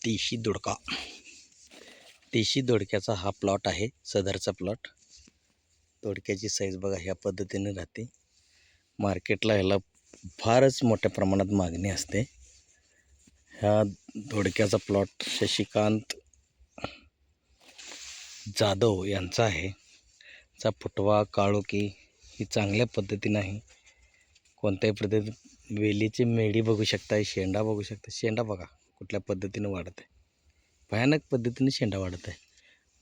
देशी दोडका. देशी दोडक्याचा हा प्लॉट आहे, सदरचा प्लॉट. दोडक्याची साईज बघा ह्या पद्धतीने राहते. मार्केटला ह्याला फारच मोठ्या प्रमाणात मागणी असते. ह्या दोडक्याचा प्लॉट शशिकांत जाधव यांचा आहे. चा फुटवा काळोखी ही चांगल्या पद्धतीने आहे. कोणत्याही पद्धती वेलीची मेढी बघू शकता, शेंडा बघू शकता. शेंडा बघा कुठल्या पद्धतीने वाढत आहे, भयानक पद्धतीने शेंडा वाढत आहे.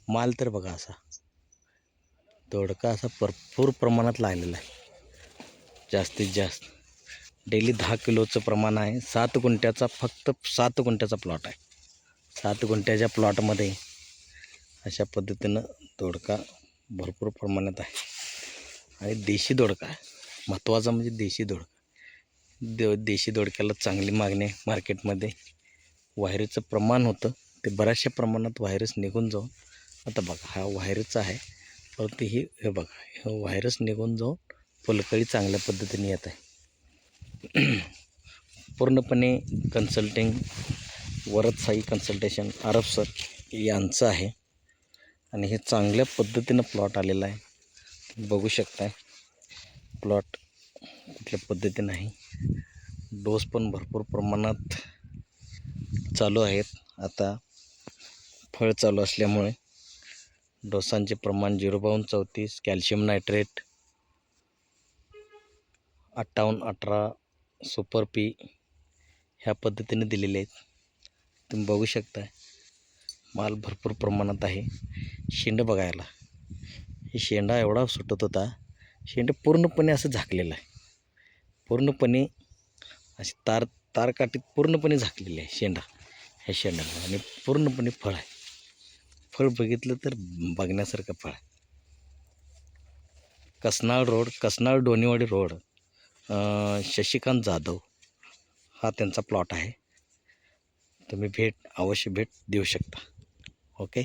माल तर बघा असा दोडका असा भरपूर प्रमाणात लागलेला आहे. जास्तीत जास्त डेली 10 किलोचं प्रमाण आहे. 7 गुंठ्याचा, फक्त 7 गुंठ्याचा प्लॉट आहे. 7 गुंठ्याच्या प्लॉटमध्ये अशा पद्धतीनं दोडका भरपूर प्रमाणात आहे. आणि देशी दोडका आहे, महत्त्वाचा म्हणजे देशी दोडका. देशी दोडक्याला चांगली मागणी आहे मार्केटमध्ये. व्हायरसचं प्रमाण होतं ते बऱ्याचशा प्रमाणात व्हायरस निघून जाऊन, आता बघा हा व्हायरसचा आहे, परंतु हे बघा हे व्हायरस निघून जाऊन फुलकळी चांगल्या पद्धतीने येत आहे. पूर्णपणे कन्सल्टिंग वरद साई कन्सल्टेशन आरब सर यांचं आहे. आणि हे चांगल्या पद्धतीनं प्लॉट आलेला आहे. बघू शकताय प्लॉट कुठल्या पद्धतीनं आहे. डोस पण भरपूर प्रमाणात चालू आहेत. आता फळ चालू असल्यामुळे डोसांचे प्रमाण 0.34 कॅल्शियम नायट्रेट, 58-18 सुपर पी ह्या पद्धतीने दिलेले आहेत. तुम्ही बघू शकता माल भरपूर प्रमाणात आहे. शेंड बघायला हे शेंडा एवढा सुटत होता, शेंड पूर्णपणे असं झाकलेलं आहे. पूर्णपणे अशी तारकाठीत पूर्णपणे झाकलेली आहे शेंडा. ह्या शेंडाला आणि पूर्णपणे फळ आहे. फळ बघितलं तर बघण्यासारखं फळ आहे. कसनाळ डोनेवाडी रोड, शशिकांत जाधव हा त्यांचा प्लॉट आहे. तुम्ही अवश्य भेट देऊ शकता. ओके.